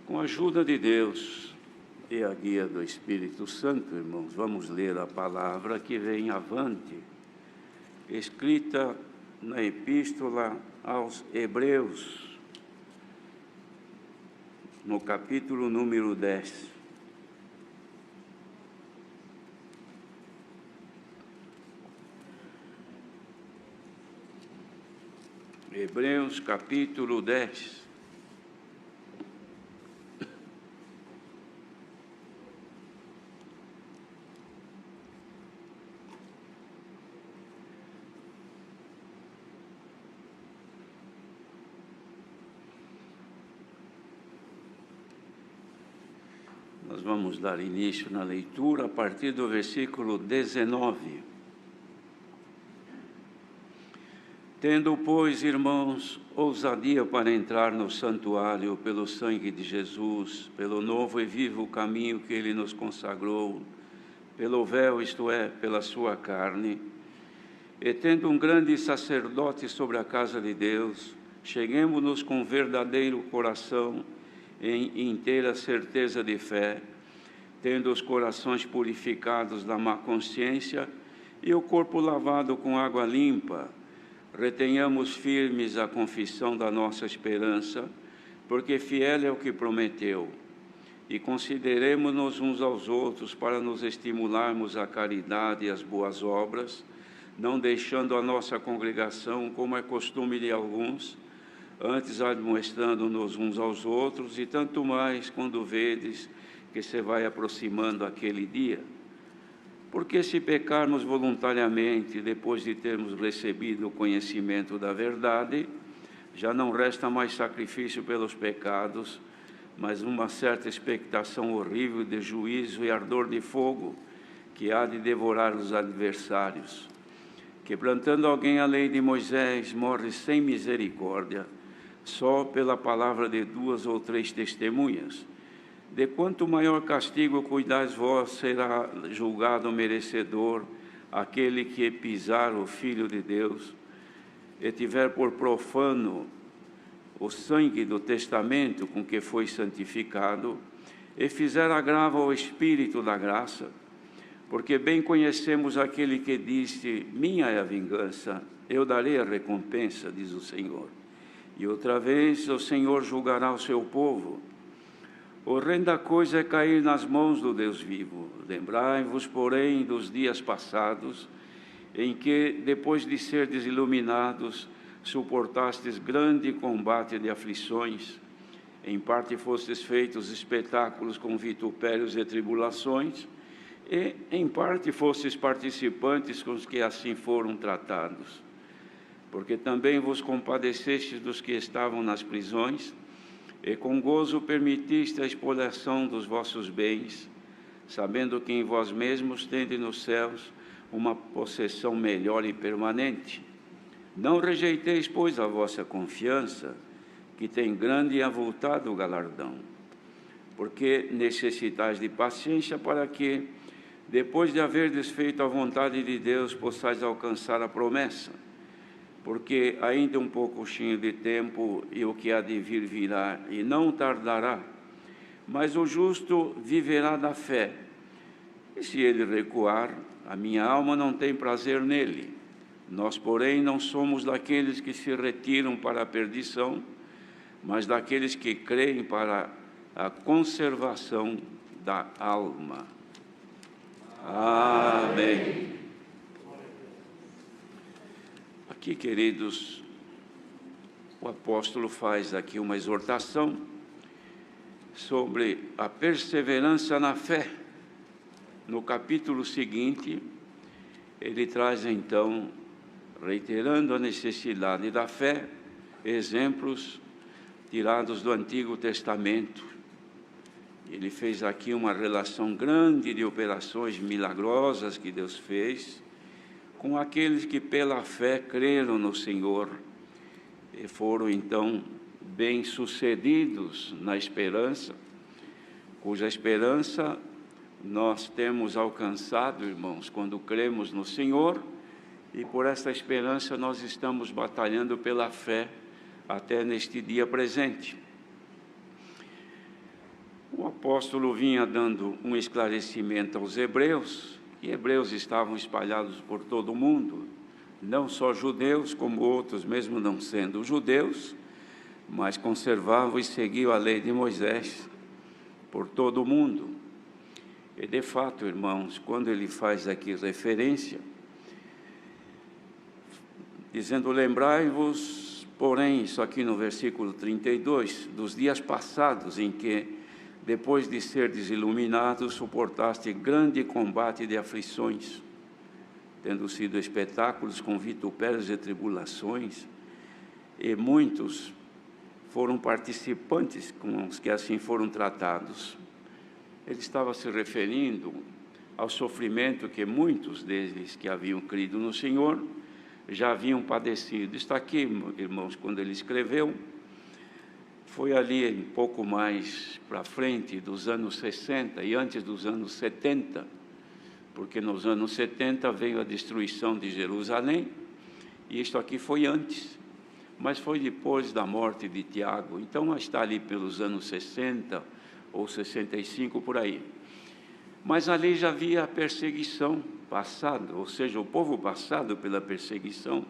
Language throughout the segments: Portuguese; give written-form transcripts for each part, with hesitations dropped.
Com a ajuda de Deus e a guia do Espírito Santo, irmãos, vamos ler a palavra que vem avante, escrita na Epístola aos Hebreus, no capítulo número 10. Hebreus, capítulo 10. Nós vamos dar início na leitura a partir do versículo 19. Tendo, pois, irmãos, ousadia para entrar no santuário pelo sangue de Jesus, pelo novo e vivo caminho que Ele nos consagrou, pelo véu, isto é, pela sua carne, e tendo um grande sacerdote sobre a casa de Deus, cheguemo-nos com verdadeiro coração, em inteira certeza de fé, tendo os corações purificados da má consciência e o corpo lavado com água limpa. Retenhamos firmes a confissão da nossa esperança, porque fiel é o que prometeu. E consideremo-nos uns aos outros para nos estimularmos à caridade e às boas obras, não deixando a nossa congregação, como é costume de alguns, antes admoestando-nos uns aos outros, e tanto mais quando vedes que se vai aproximando aquele dia. Porque se pecarmos voluntariamente, depois de termos recebido o conhecimento da verdade, já não resta mais sacrifício pelos pecados, mas uma certa expectação horrível de juízo e ardor de fogo, que há de devorar os adversários. Quebrantando alguém a lei de Moisés, morre sem misericórdia, só pela palavra de 2 ou 3 testemunhas. De quanto maior castigo cuidais vós, será julgado merecedor aquele que pisar o Filho de Deus e tiver por profano o sangue do testamento com que foi santificado e fizer agravo ao Espírito da graça. Porque bem conhecemos aquele que disse: minha é a vingança, eu darei a recompensa, diz o Senhor. E outra vez o Senhor julgará o seu povo. Horrenda coisa é cair nas mãos do Deus vivo. Lembrai-vos, porém, dos dias passados, em que, depois de serdes iluminados, suportastes grande combate de aflições. Em parte fostes feitos espetáculos com vitupérios e tribulações, e, em parte, fostes participantes com os que assim foram tratados. Porque também vos compadecestes dos que estavam nas prisões, e com gozo permitiste a expoliação dos vossos bens, sabendo que em vós mesmos tendes nos céus uma possessão melhor e permanente. Não rejeiteis, pois, a vossa confiança, que tem grande e avultado galardão, porque necessitais de paciência para que, depois de haverdes feito a vontade de Deus, possais alcançar a promessa. Porque ainda um pouquinho de tempo, e o que há de vir virá, e não tardará. Mas o justo viverá da fé. E se ele recuar, a minha alma não tem prazer nele. Nós, porém, não somos daqueles que se retiram para a perdição, mas daqueles que creem para a conservação da alma. Amém. Aqui, queridos, o apóstolo faz aqui uma exortação sobre a perseverança na fé. No capítulo seguinte, ele traz então, reiterando a necessidade da fé, exemplos tirados do Antigo Testamento. Ele fez aqui uma relação grande de operações milagrosas que Deus fez com aqueles que pela fé creram no Senhor e foram então bem-sucedidos na esperança, cuja esperança nós temos alcançado, irmãos, quando cremos no Senhor, e por esta esperança nós estamos batalhando pela fé até neste dia presente. O apóstolo vinha dando um esclarecimento aos hebreus, e hebreus estavam espalhados por todo o mundo, não só judeus, como outros, mesmo não sendo judeus, mas conservavam e seguiam a lei de Moisés por todo o mundo. E, de fato, irmãos, quando ele faz aqui referência, dizendo, lembrai-vos, porém, isso aqui no versículo 32, dos dias passados em que, depois de serdes iluminados, suportaste grande combate de aflições, tendo sido espetáculos com vitupérios e tribulações, e muitos foram participantes com os que assim foram tratados. Ele estava se referindo ao sofrimento que muitos deles que haviam crido no Senhor já haviam padecido. Está aqui, irmãos, quando ele escreveu, foi ali um pouco mais para frente dos anos 60 e antes dos anos 70, porque nos anos 70 veio a destruição de Jerusalém, e isto aqui foi antes, mas foi depois da morte de Tiago. Então está ali pelos anos 60 ou 65, por aí. Mas ali já havia a perseguição passada, ou seja, o povo passado pela perseguição,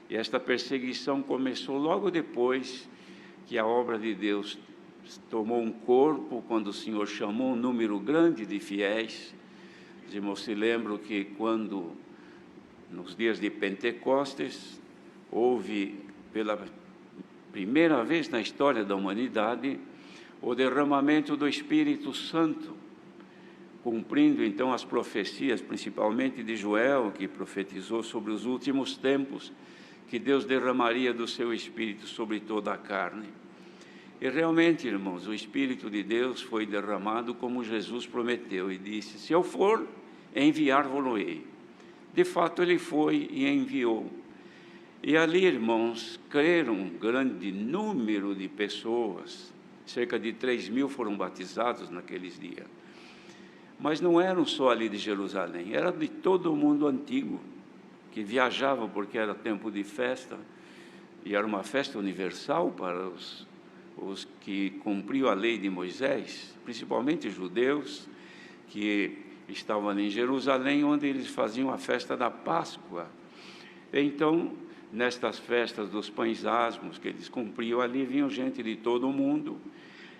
e esta perseguição começou logo depois que a obra de Deus tomou um corpo, quando o Senhor chamou um número grande de fiéis. Os irmãos se lembram que quando, nos dias de Pentecostes, houve pela primeira vez na história da humanidade o derramamento do Espírito Santo, cumprindo então as profecias, principalmente de Joel, que profetizou sobre os últimos tempos, que Deus derramaria do seu Espírito sobre toda a carne. E realmente, irmãos, o Espírito de Deus foi derramado como Jesus prometeu, e disse, se eu for, enviar-vos-ei. De fato, ele foi e enviou. E ali, irmãos, creram um grande número de pessoas, cerca de 3.000 foram batizados naqueles dias. Mas não eram só ali de Jerusalém, era de todo o mundo antigo, que viajavam porque era tempo de festa, e era uma festa universal para os que cumpriam a lei de Moisés, principalmente judeus, que estavam ali em Jerusalém, onde eles faziam a festa da Páscoa. Então, nestas festas dos pães asmos que eles cumpriam ali, vinham gente de todo o mundo,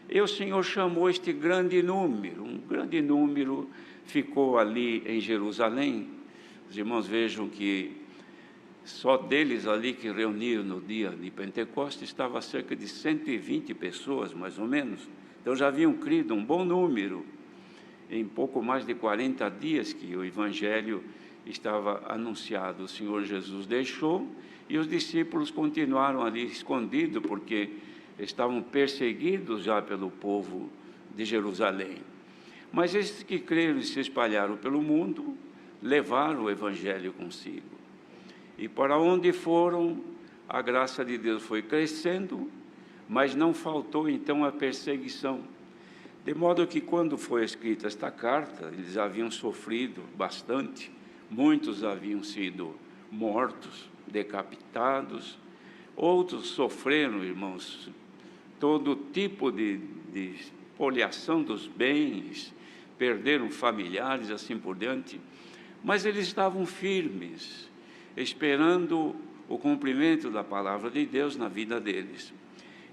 e o Senhor chamou este grande número, um grande número ficou ali em Jerusalém. Os irmãos vejam que só deles ali que reuniram no dia de Pentecostes estava cerca de 120 pessoas, mais ou menos. Então já haviam crido um bom número, em pouco mais de 40 dias que o Evangelho estava anunciado. O Senhor Jesus deixou e os discípulos continuaram ali escondidos, porque estavam perseguidos já pelo povo de Jerusalém. Mas esses que creram e se espalharam pelo mundo, levaram o Evangelho consigo. E para onde foram, a graça de Deus foi crescendo, mas não faltou então a perseguição. De modo que quando foi escrita esta carta, eles haviam sofrido bastante, muitos haviam sido mortos, decapitados, outros sofreram, irmãos, todo tipo de espoliação dos bens, perderam familiares, assim por diante, mas eles estavam firmes, esperando o cumprimento da palavra de Deus na vida deles.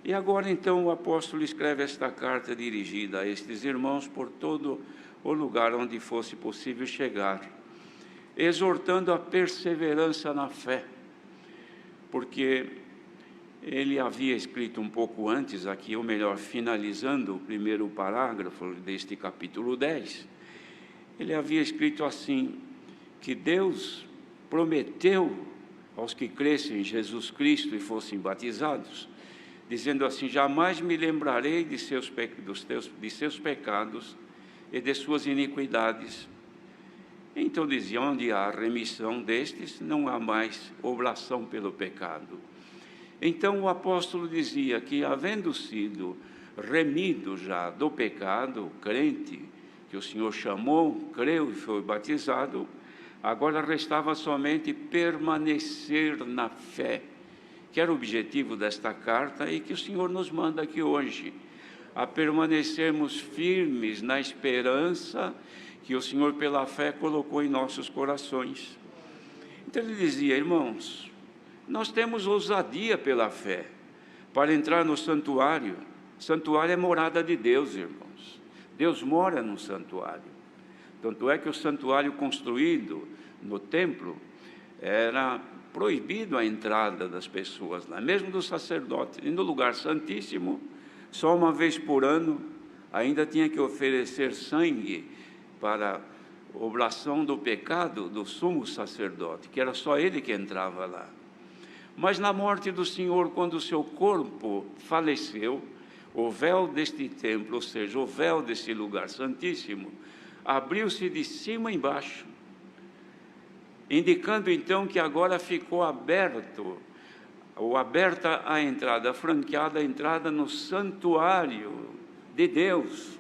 E agora então o apóstolo escreve esta carta dirigida a estes irmãos por todo o lugar onde fosse possível chegar, exortando a perseverança na fé, porque ele havia escrito um pouco antes aqui, ou melhor, finalizando o primeiro parágrafo deste capítulo 10, ele havia escrito assim, que Deus prometeu aos que crescem em Jesus Cristo e fossem batizados, dizendo assim, jamais me lembrarei de seus pecados e de suas iniquidades. Então dizia, onde há remissão destes, não há mais oblação pelo pecado. Então o apóstolo dizia que, havendo sido remido já do pecado, crente, que o Senhor chamou, creu e foi batizado, agora restava somente permanecer na fé, que era o objetivo desta carta e que o Senhor nos manda aqui hoje. a permanecermos firmes na esperança que o Senhor, pela fé, colocou em nossos corações. Então ele dizia: irmãos, nós temos ousadia pela fé para entrar no santuário. Santuário é morada de Deus, irmãos. Deus mora no santuário. Tanto é que o santuário construído no templo era proibido a entrada das pessoas lá, mesmo do sacerdote. E no lugar santíssimo, só uma vez por ano, ainda tinha que oferecer sangue para oblação do pecado do sumo sacerdote, que era só ele que entrava lá. Mas na morte do Senhor, quando o seu corpo faleceu, o véu deste templo, ou seja, o véu desse lugar santíssimo, abriu-se de cima a embaixo, indicando então que agora ficou aberta a entrada, franqueada a entrada no santuário de Deus.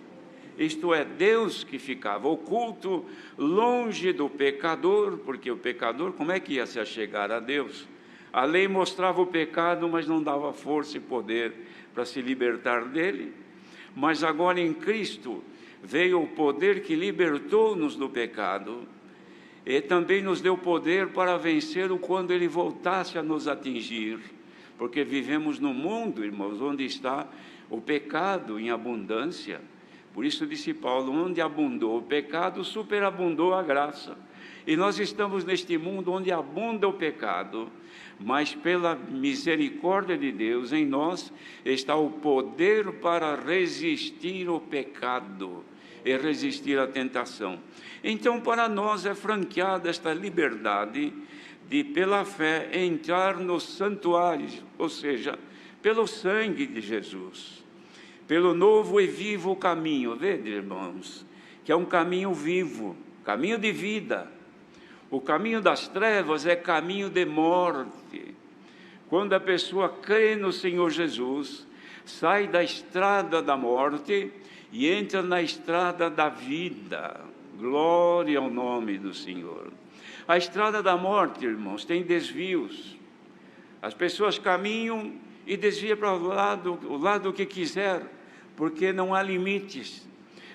Isto é, Deus que ficava oculto, longe do pecador, porque o pecador, como é que ia se achegar a Deus? A lei mostrava o pecado, mas não dava força e poder para se libertar dele. Mas agora em Cristo veio o poder que libertou-nos do pecado e também nos deu poder para vencer-o quando ele voltasse a nos atingir. Porque vivemos num mundo, irmãos, onde está o pecado em abundância. Por isso disse Paulo: onde abundou o pecado, superabundou a graça. E nós estamos neste mundo onde abunda o pecado, mas pela misericórdia de Deus em nós está o poder para resistir ao pecado e resistir à tentação. Então para nós é franqueada esta liberdade de, pela fé, entrar nos santuários, ou seja, pelo sangue de Jesus, pelo novo e vivo caminho. Vede, irmãos, que é um caminho vivo, caminho de vida. O caminho das trevas é caminho de morte. Quando a pessoa crê no Senhor Jesus, sai da estrada da morte e entra na estrada da vida. Glória ao nome do Senhor. A estrada da morte, irmãos, tem desvios. As pessoas caminham e desviam para o lado que quiser, porque não há limites.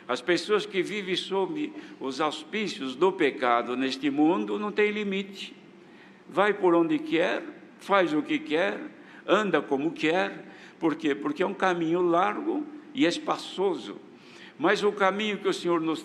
As pessoas que vivem sob os auspícios do pecado neste mundo não têm limite. Vai por onde quer, faz o que quer, anda como quer. Por quê? Porque é um caminho largo e espaçoso. Mas o caminho que o Senhor nos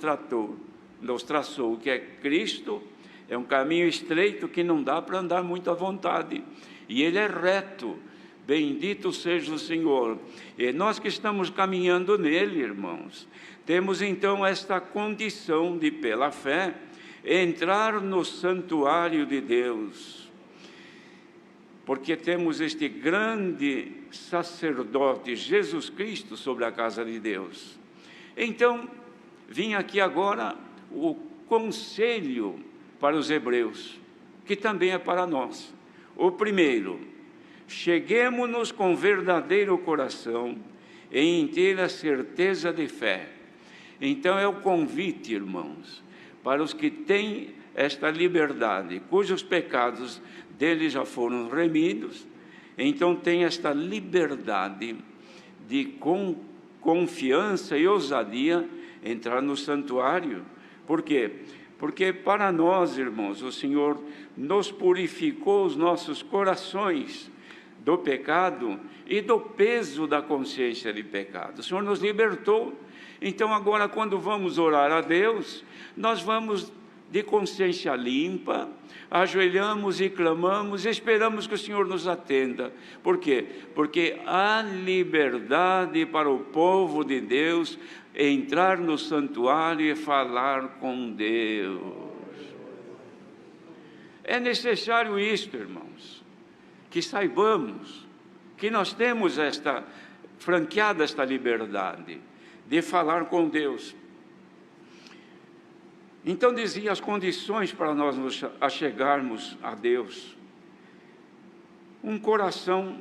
traçou, que é Cristo, é um caminho estreito que não dá para andar muito à vontade. E ele é reto. Bendito seja o Senhor. E nós que estamos caminhando nele, irmãos, temos então esta condição de, pela fé, entrar no santuário de Deus, porque temos este grande sacerdote, Jesus Cristo, sobre a casa de Deus. Então, vim aqui agora o conselho para os hebreus, que também é para nós. O primeiro: cheguemo-nos com verdadeiro coração e inteira certeza de fé. Então é o convite, irmãos, para os que têm esta liberdade, cujos pecados deles já foram remidos, então tem esta liberdade de, com confiança e ousadia, entrar no santuário. Por quê? Porque para nós, irmãos, o Senhor nos purificou os nossos corações do pecado e do peso da consciência de pecado. O Senhor nos libertou. Então agora, quando vamos orar a Deus, nós vamos de consciência limpa, ajoelhamos e clamamos, e esperamos que o Senhor nos atenda. Por quê? Porque há liberdade para o povo de Deus entrar no santuário e falar com Deus. É necessário isto, irmãos, que saibamos que nós temos franqueada esta liberdade de falar com Deus. Então dizia as condições para nós nos achegarmos a Deus: um coração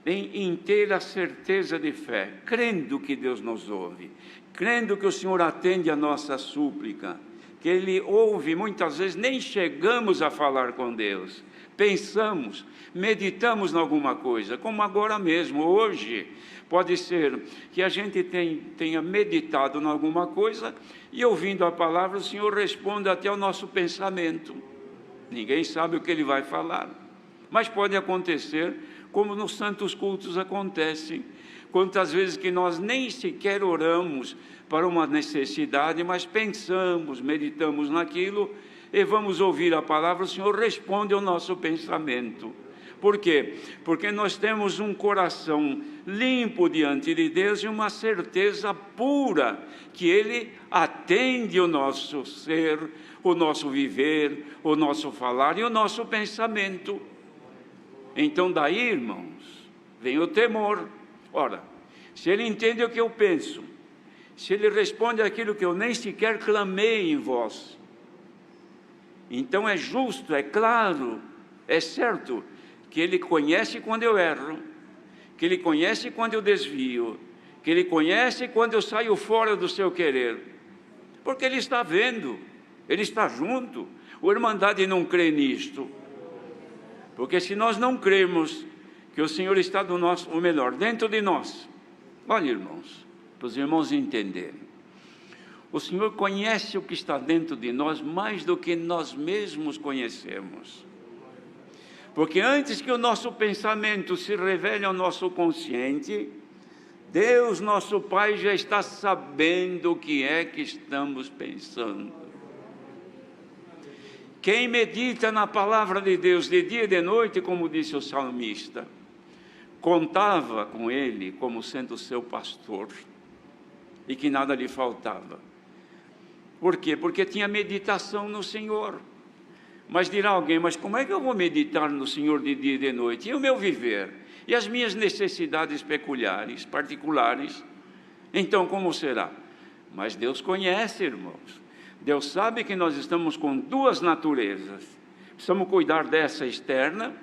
em inteira certeza de fé, crendo que Deus nos ouve, crendo que o Senhor atende a nossa súplica, que Ele ouve. Muitas vezes nem chegamos a falar com Deus, pensamos, meditamos em alguma coisa, como agora mesmo, hoje. Pode ser que a gente tenha meditado em alguma coisa e, ouvindo a palavra, o Senhor responde até ao nosso pensamento. Ninguém sabe o que Ele vai falar, mas pode acontecer, como nos santos cultos acontece. Quantas vezes que nós nem sequer oramos para uma necessidade, mas pensamos, meditamos naquilo e vamos ouvir a palavra, o Senhor responde ao nosso pensamento. Por quê? Porque nós temos um coração limpo diante de Deus e uma certeza pura que Ele atende o nosso ser, o nosso viver, o nosso falar e o nosso pensamento. Então daí, irmãos, vem o temor. Ora, se Ele entende o que eu penso, se Ele responde aquilo que eu nem sequer clamei em voz, então é justo, é claro, é certo, que Ele conhece quando eu erro, que Ele conhece quando eu desvio, que Ele conhece quando eu saio fora do seu querer, porque Ele está vendo, Ele está junto. A Irmandade não crê nisto, porque se nós não cremos que o Senhor está do nosso, ou melhor, dentro de nós, olha, irmãos, para os irmãos entenderem, o Senhor conhece o que está dentro de nós mais do que nós mesmos conhecemos. Porque antes que o nosso pensamento se revele ao nosso consciente, Deus, nosso Pai, já está sabendo o que é que estamos pensando. Quem medita na palavra de Deus de dia e de noite, como disse o salmista, contava com Ele como sendo seu pastor e que nada lhe faltava. Por quê? Porque tinha meditação no Senhor. Mas dirá alguém, mas como é que eu vou meditar no Senhor de dia e de noite? E o meu viver? E as minhas necessidades peculiares, particulares? Então como será? Mas Deus conhece, irmãos. Deus sabe que nós estamos com duas naturezas. Precisamos cuidar dessa externa,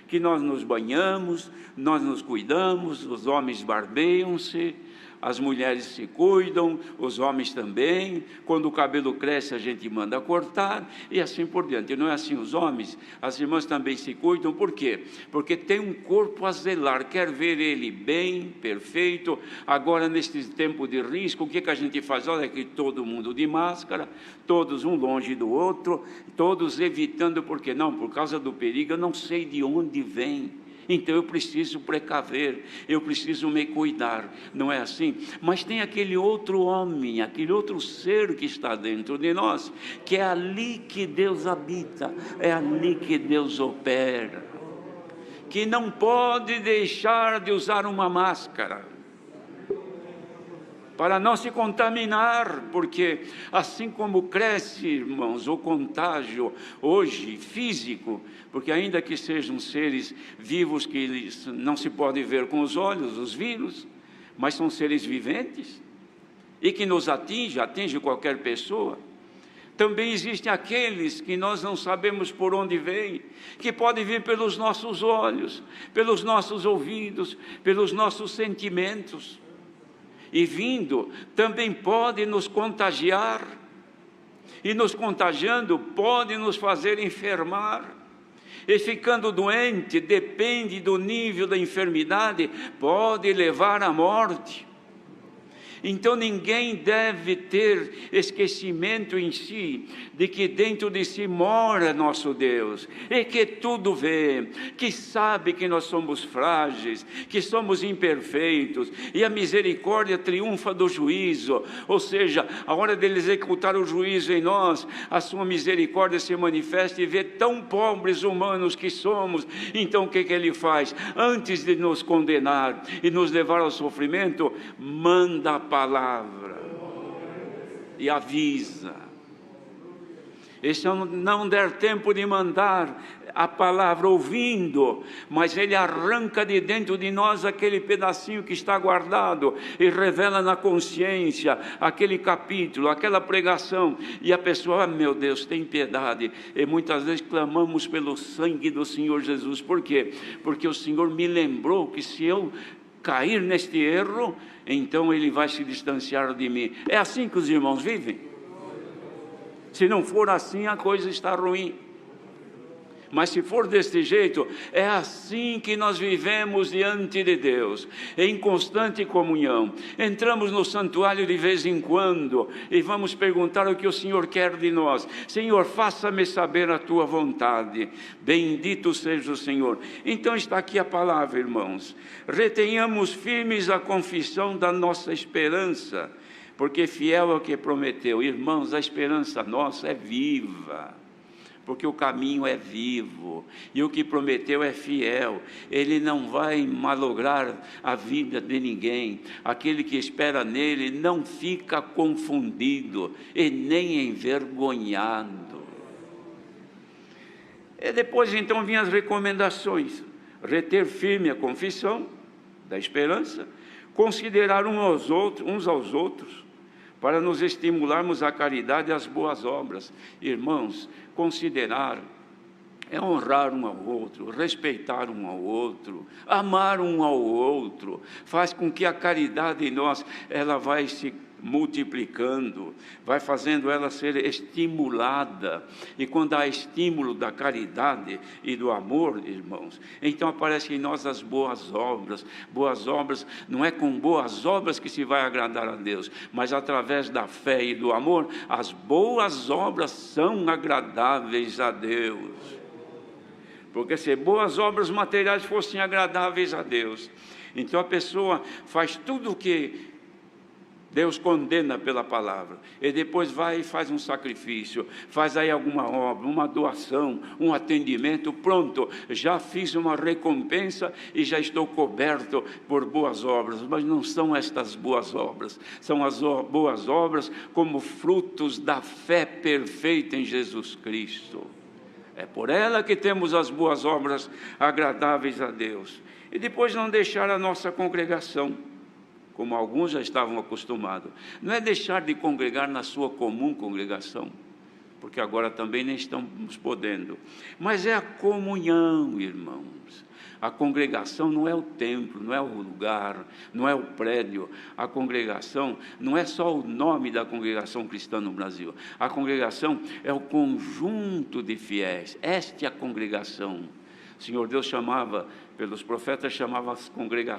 que nós nos banhamos, nós nos cuidamos, os homens barbeiam-se, as mulheres se cuidam, os homens também. Quando o cabelo cresce, a gente manda cortar e assim por diante. Não é assim os homens? As irmãs também se cuidam. Por quê? Porque tem um corpo a zelar, quer ver ele bem, perfeito. Agora, neste tempo de risco, o que a gente faz? Olha aqui, todo mundo de máscara, todos um longe do outro, todos evitando, por quê? Não, por causa do perigo, eu não sei de onde vem. Então eu preciso precaver, eu preciso me cuidar, não é assim? Mas tem aquele outro homem, aquele outro ser que está dentro de nós, que é ali que Deus habita, é ali que Deus opera, que não pode deixar de usar uma máscara, para não se contaminar, porque assim como cresce, irmãos, o contágio hoje físico, porque ainda que sejam seres vivos que não se pode ver com os olhos, os vírus, mas são seres viventes e que nos atinge qualquer pessoa. Também existem aqueles que nós não sabemos por onde vêm, que podem vir pelos nossos olhos, pelos nossos ouvidos, pelos nossos sentimentos. E vindo, também pode nos contagiar, e nos contagiando, pode nos fazer enfermar, e ficando doente, depende do nível da enfermidade, pode levar à morte. Então ninguém deve ter esquecimento em si, de que dentro de si mora nosso Deus, e que tudo vê, que sabe que nós somos frágeis, que somos imperfeitos, e a misericórdia triunfa do juízo, ou seja, a hora dele executar o juízo em nós, a sua misericórdia se manifesta e vê tão pobres humanos que somos. Então o que ele faz? Antes de nos condenar e nos levar ao sofrimento, manda a palavra e avisa. E se não der tempo de mandar a palavra ouvindo, mas ele arranca de dentro de nós aquele pedacinho que está guardado e revela na consciência aquele capítulo, aquela pregação, e a pessoa, meu Deus, tem piedade. E muitas vezes clamamos pelo sangue do Senhor Jesus. Por quê? Porque o Senhor me lembrou que se eu cair neste erro, então ele vai se distanciar de mim. É assim que os irmãos vivem? Se não for assim, a coisa está ruim. Mas se for deste jeito, é assim que nós vivemos diante de Deus, em constante comunhão. Entramos no santuário de vez em quando e vamos perguntar o que o Senhor quer de nós. Senhor, faça-me saber a tua vontade. Bendito seja o Senhor. Então está aqui a palavra, irmãos. Retenhamos firmes a confissão da nossa esperança, porque fiel é o que prometeu. Irmãos, a esperança nossa é viva, porque o caminho é vivo, e o que prometeu é fiel. Ele não vai malograr a vida de ninguém. Aquele que espera nele não fica confundido e nem envergonhado. E depois então vinham as recomendações: reter firme a confissão da esperança, considerar uns aos outros, para nos estimularmos à caridade e às boas obras. Irmãos, considerar é honrar um ao outro, respeitar um ao outro, amar um ao outro, faz com que a caridade em nós, ela vai se multiplicando, vai fazendo ela ser estimulada, e quando há estímulo da caridade e do amor, irmãos, então aparecem em nós as boas obras. Boas obras, não é com boas obras que se vai agradar a Deus, mas através da fé e do amor, as boas obras são agradáveis a Deus. Porque se boas obras materiais fossem agradáveis a Deus, então a pessoa faz tudo o que Deus condena pela palavra, e depois vai e faz um sacrifício, faz aí alguma obra, uma doação, um atendimento, pronto, já fiz uma recompensa e já estou coberto por boas obras. Mas não são estas boas obras, são as boas obras como frutos da fé perfeita em Jesus Cristo. É por ela que temos as boas obras agradáveis a Deus. E depois não deixar a nossa congregação, como alguns já estavam acostumados. Não é deixar de congregar na sua comum congregação, porque agora também nem estamos podendo, mas é a comunhão, irmãos. A congregação não é o templo, não é o lugar, não é o prédio. A congregação não é só o nome da congregação cristã no Brasil. A congregação é o conjunto de fiéis. Esta é a congregação. O Senhor Deus chamava, pelos profetas, chamava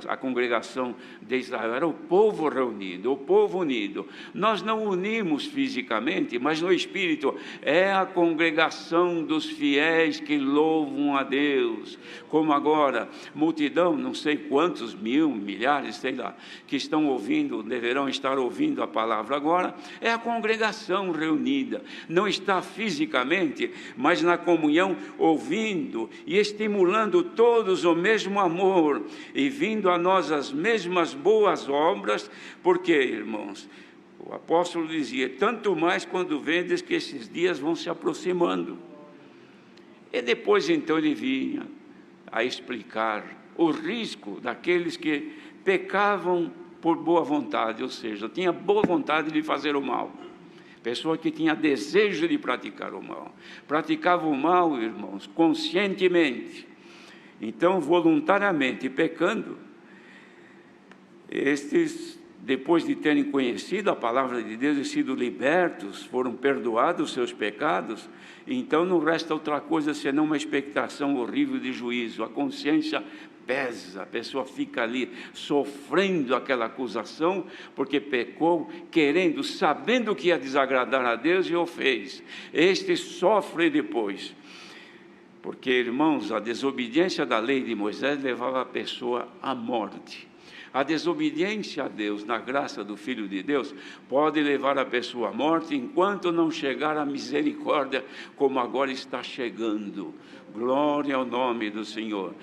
a congregação de Israel, era o povo reunido, o povo unido. Nós não unimos fisicamente, mas no Espírito. É a congregação dos fiéis que louvam a Deus, como agora, multidão, não sei quantos mil, milhares, sei lá, que estão ouvindo, deverão estar ouvindo a palavra agora. É a congregação reunida, não está fisicamente, mas na comunhão, ouvindo e estimulando todos o mesmo amor, e vindo a nós as mesmas boas obras. Porque, irmãos, o apóstolo dizia: tanto mais quando vendes que esses dias vão se aproximando. E depois então ele vinha a explicar o risco daqueles que pecavam por boa vontade, ou seja, tinha boa vontade de fazer o mal. Pessoa que tinha desejo de praticar o mal, praticava o mal, irmãos, conscientemente, então voluntariamente pecando. Estes, depois de terem conhecido a palavra de Deus e sido libertos, foram perdoados os seus pecados, então não resta outra coisa senão uma expectação horrível de juízo. A consciência pesa, a pessoa fica ali sofrendo aquela acusação, porque pecou, querendo, sabendo que ia desagradar a Deus, e o fez. Este sofre depois, porque, irmãos, a desobediência da lei de Moisés levava a pessoa à morte. A desobediência a Deus, na graça do Filho de Deus, pode levar a pessoa à morte, enquanto não chegar a misericórdia, como agora está chegando. Glória ao nome do Senhor.